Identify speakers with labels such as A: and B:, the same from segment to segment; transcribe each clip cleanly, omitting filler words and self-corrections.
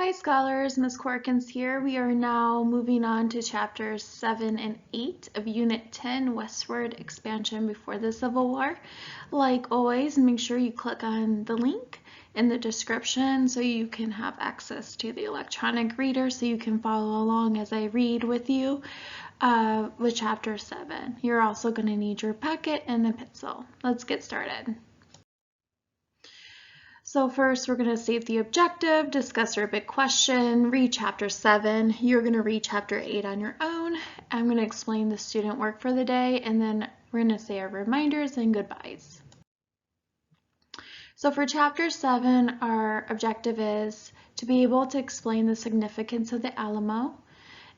A: Hi scholars, Ms. Corkins here. We are now moving on to chapters 7 and 8 of Unit 10, Westward Expansion Before the Civil War. Like always, make sure you click on the link in the description so you can have access to the electronic reader so you can follow along as I read with you with chapter 7. You're also going to need your packet and a pencil. Let's get started. So first, we're going to state the objective, discuss our big question, read chapter 7. You're going to read chapter 8 on your own. I'm going to explain the student work for the day, and then we're going to say our reminders and goodbyes. So for chapter 7, our objective is to be able to explain the significance of the Alamo.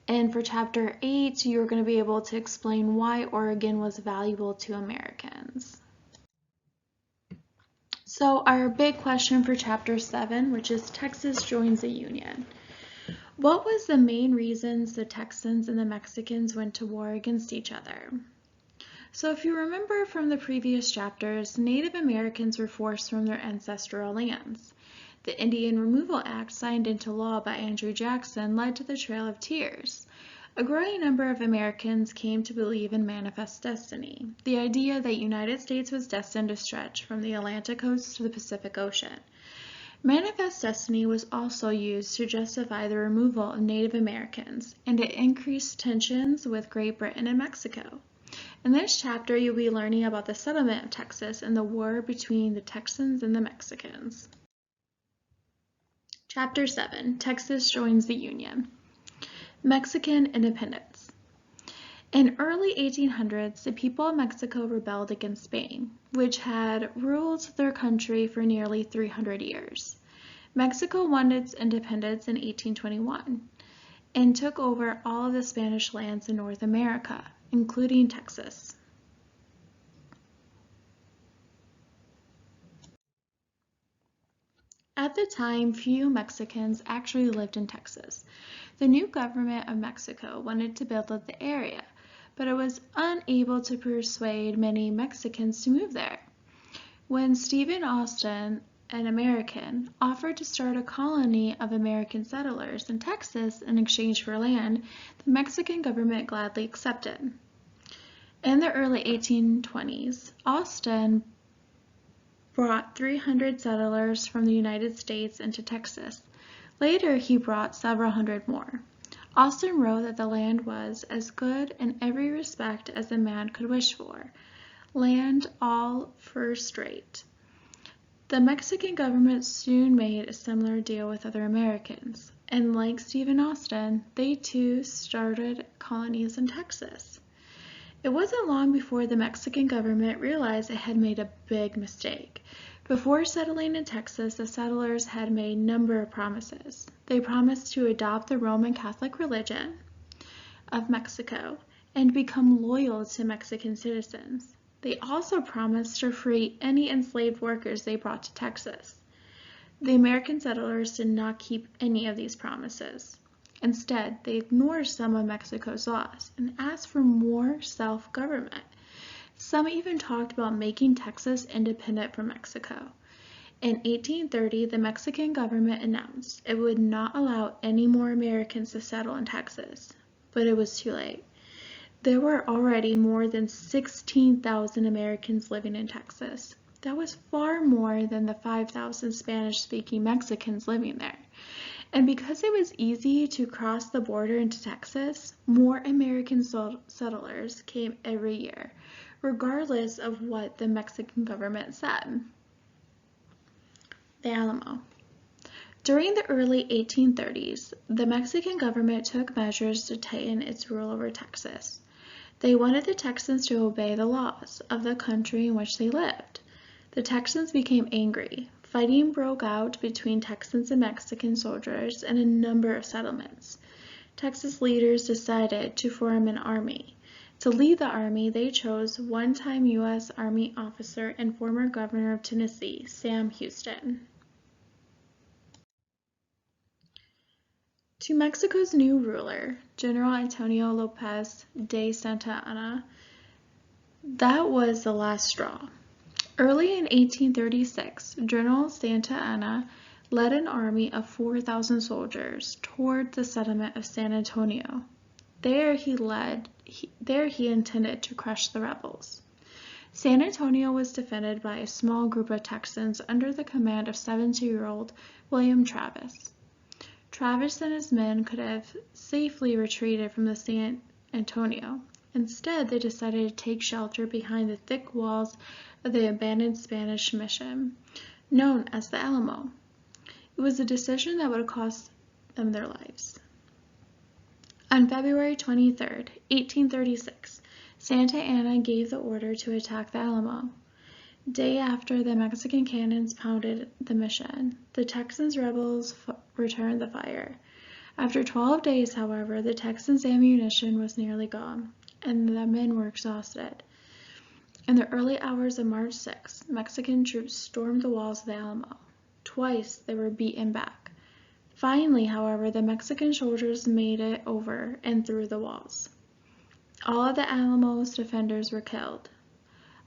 A: And for chapter 8, you're going to be able to explain why Oregon was valuable to Americans. So our big question for chapter 7, which is Texas joins the Union. What was the main reasons the Texans and the Mexicans went to war against each other? So if you remember from the previous chapters, Native Americans were forced from their ancestral lands. The Indian Removal Act signed into law by Andrew Jackson led to the Trail of Tears. A growing number of Americans came to believe in manifest destiny, the idea that the United States was destined to stretch from the Atlantic coast to the Pacific Ocean. Manifest destiny was also used to justify the removal of Native Americans and to increase tensions with Great Britain and Mexico. In this chapter, you'll be learning about the settlement of Texas and the war between the Texans and the Mexicans. Chapter 7, Texas joins the Union. Mexican independence. In early 1800s, the people of Mexico rebelled against Spain, which had ruled their country for nearly 300 years. Mexico won its independence in 1821 and took over all of the Spanish lands in North America, including Texas. At the time, few Mexicans actually lived in Texas. The new government of Mexico wanted to build up the area, but it was unable to persuade many Mexicans to move there. When Stephen Austin, an American, offered to start a colony of American settlers in Texas in exchange for land, the Mexican government gladly accepted. In the early 1820s, Austin brought 300 settlers from the United States into Texas. Later, he brought several hundred more. Austin wrote that the land was as good in every respect as a man could wish for. Land all first rate. The Mexican government soon made a similar deal with other Americans, and like Stephen Austin, they too started colonies in Texas. It wasn't long before the Mexican government realized it had made a big mistake. Before settling in Texas, the settlers had made a number of promises. They promised to adopt the Roman Catholic religion of Mexico and become loyal to Mexican citizens. They also promised to free any enslaved workers they brought to Texas. The American settlers did not keep any of these promises. Instead, they ignored some of Mexico's laws and asked for more self-government. Some even talked about making Texas independent from Mexico. In 1830, the Mexican government announced it would not allow any more Americans to settle in Texas, but it was too late. There were already more than 16,000 Americans living in Texas. That was far more than the 5,000 Spanish-speaking Mexicans living there. And because it was easy to cross the border into Texas, more American settlers came every year, regardless of what the Mexican government said. The Alamo. During the early 1830s, the Mexican government took measures to tighten its rule over Texas. They wanted the Texans to obey the laws of the country in which they lived. The Texans became angry. Fighting broke out between Texans and Mexican soldiers in a number of settlements. Texas leaders decided to form an army. To lead the army, they chose one-time U.S. Army officer and former governor of Tennessee, Sam Houston. To Mexico's new ruler, General Antonio Lopez de Santa Anna, that was the last straw. Early in 1836, General Santa Anna led an army of 4,000 soldiers toward the settlement of San Antonio. There he intended to crush the rebels. San Antonio was defended by a small group of Texans under the command of 17-year-old William Travis. Travis and his men could have safely retreated from the San Antonio. Instead, they decided to take shelter behind the thick walls of the abandoned Spanish mission, known as the Alamo. It was a decision that would cost them their lives. On February 23, 1836, Santa Anna gave the order to attack the Alamo. Day after the Mexican cannons pounded the mission, the Texans rebels returned the fire. After 12 days, however, the Texans' ammunition was nearly gone, and the men were exhausted. In the early hours of March 6, Mexican troops stormed the walls of the Alamo. Twice they were beaten back. Finally, however, the Mexican soldiers made it over and through the walls. All of the Alamo's defenders were killed.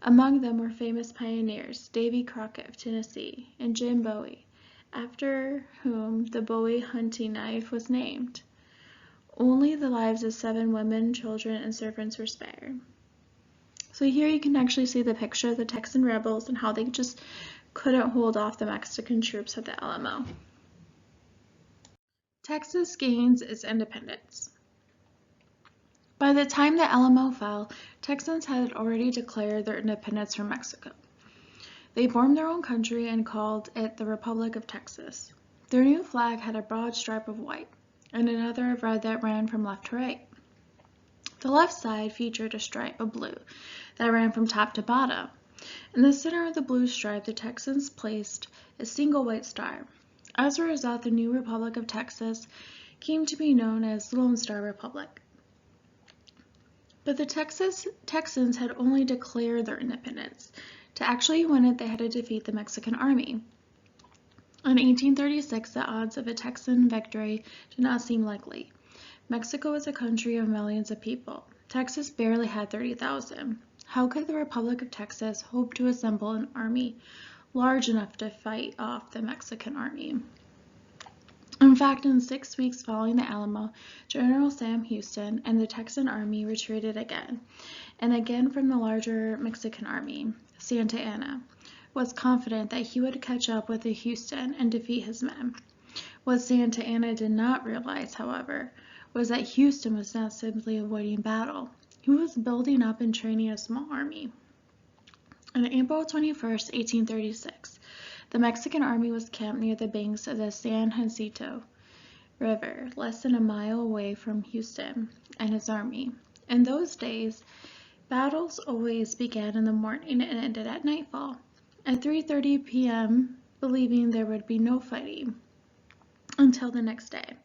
A: Among them were famous pioneers Davy Crockett of Tennessee and Jim Bowie, after whom the Bowie hunting knife was named. Only the lives of 7 women, children, and servants were spared. So here you can actually see the picture of the Texan rebels and how they just couldn't hold off the Mexican troops at the Alamo. Texas gains its independence. By the time the Alamo fell, Texans had already declared their independence from Mexico. They formed their own country and called it the Republic of Texas. Their new flag had a broad stripe of white and another of red that ran from left to right. The left side featured a stripe of blue that ran from top to bottom. In the center of the blue stripe, the Texans placed a single white star. As a result, the new Republic of Texas came to be known as Lone Star Republic. But the Texans had only declared their independence. To actually win it, they had to defeat the Mexican army. In 1836, the odds of a Texan victory did not seem likely. Mexico was a country of millions of people. Texas barely had 30,000. How could the Republic of Texas hope to assemble an army large enough to fight off the Mexican army? In fact, in 6 weeks following the Alamo, General Sam Houston and the Texan army retreated again, and again from the larger Mexican army. Santa Anna was confident that he would catch up with the Houston and defeat his men. What Santa Anna did not realize, however, was that Houston was not simply avoiding battle. He was building up and training a small army. On April 21, 1836, the Mexican army was camped near the banks of the San Jacinto River, less than a mile away from Houston and his army. In those days, battles always began in the morning and ended at nightfall. At 3:30 p.m., believing there would be no fighting until the next day.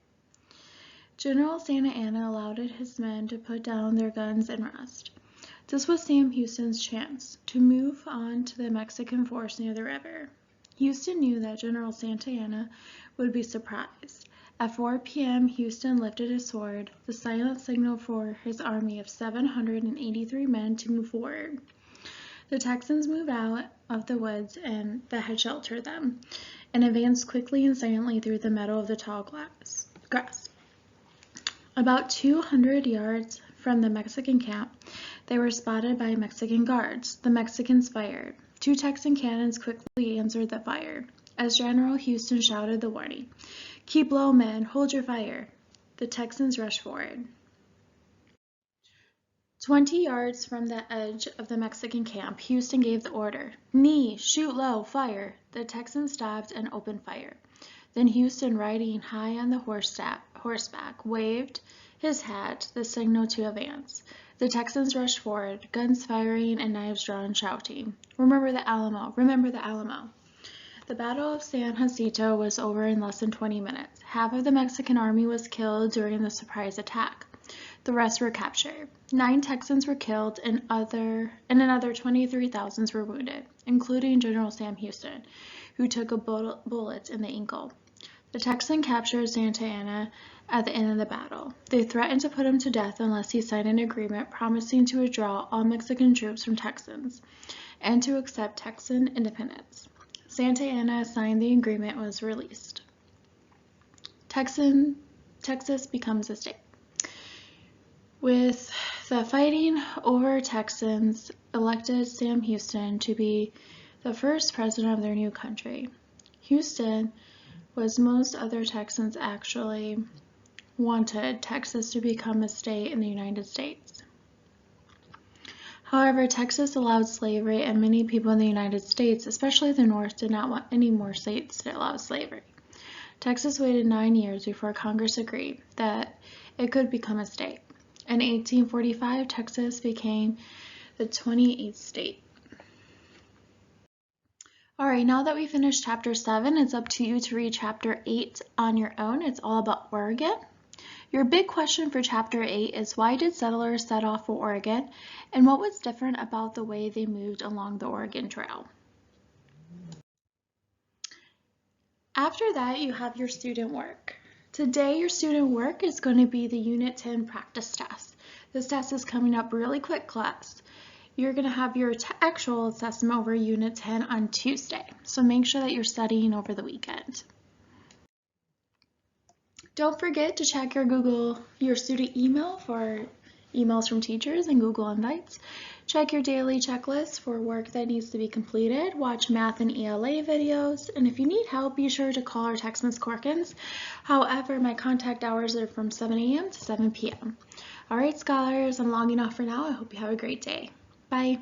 A: General Santa Anna allowed his men to put down their guns and rest. This was Sam Houston's chance to move on to the Mexican force near the river. Houston knew that General Santa Anna would be surprised. At 4 p.m., Houston lifted his sword, the silent signal for his army of 783 men to move forward. The Texans moved out of the woods that had sheltered them, and advanced quickly and silently through the meadow of the tall grass. About 200 yards from the Mexican camp, they were spotted by Mexican guards. The Mexicans fired. 2 Texan cannons quickly answered the fire. As General Houston shouted the warning, "Keep low, men, hold your fire," the Texans rushed forward. 20 yards from the edge of the Mexican camp, Houston gave the order, "Knee, shoot low, fire." The Texans stopped and opened fire. Then Houston, riding high on the horseback, waved his hat, the signal to advance. The Texans rushed forward, guns firing and knives drawn, shouting, "Remember the Alamo! Remember the Alamo!" The Battle of San Jacinto was over in less than 20 minutes. Half of the Mexican army was killed during the surprise attack. The rest were captured. 9 Texans were killed and another 23,000 were wounded, including General Sam Houston, who took a bullet in the ankle. The Texans captured Santa Anna at the end of the battle. They threatened to put him to death unless he signed an agreement promising to withdraw all Mexican troops from Texans and to accept Texan independence. Santa Anna signed the agreement and was released. Texas becomes a state. With the fighting over, Texans elected Sam Houston to be the first president of their new country. Houston was most other Texans actually wanted Texas to become a state in the United States. However, Texas allowed slavery, and many people in the United States, especially the North, did not want any more states to allow slavery. Texas waited 9 years before Congress agreed that it could become a state. In 1845, Texas became the 28th state. Alright, now that we finished chapter 7, it's up to you to read chapter 8 on your own. It's all about Oregon. Your big question for chapter 8 is, why did settlers set off for Oregon, and what was different about the way they moved along the Oregon Trail? After that, you have your student work. Today, your student work is going to be the Unit 10 practice test. This test is coming up really quick, class. You're going to have your actual assessment over Unit 10 on Tuesday, so make sure that you're studying over the weekend. Don't forget to check your student email for emails from teachers and Google Invites. Check your daily checklist for work that needs to be completed. Watch math and ELA videos. And if you need help, be sure to call or text Ms. Corkins. However, my contact hours are from 7 a.m. to 7 p.m. All right, scholars, I'm logging off for now. I hope you have a great day. Bye.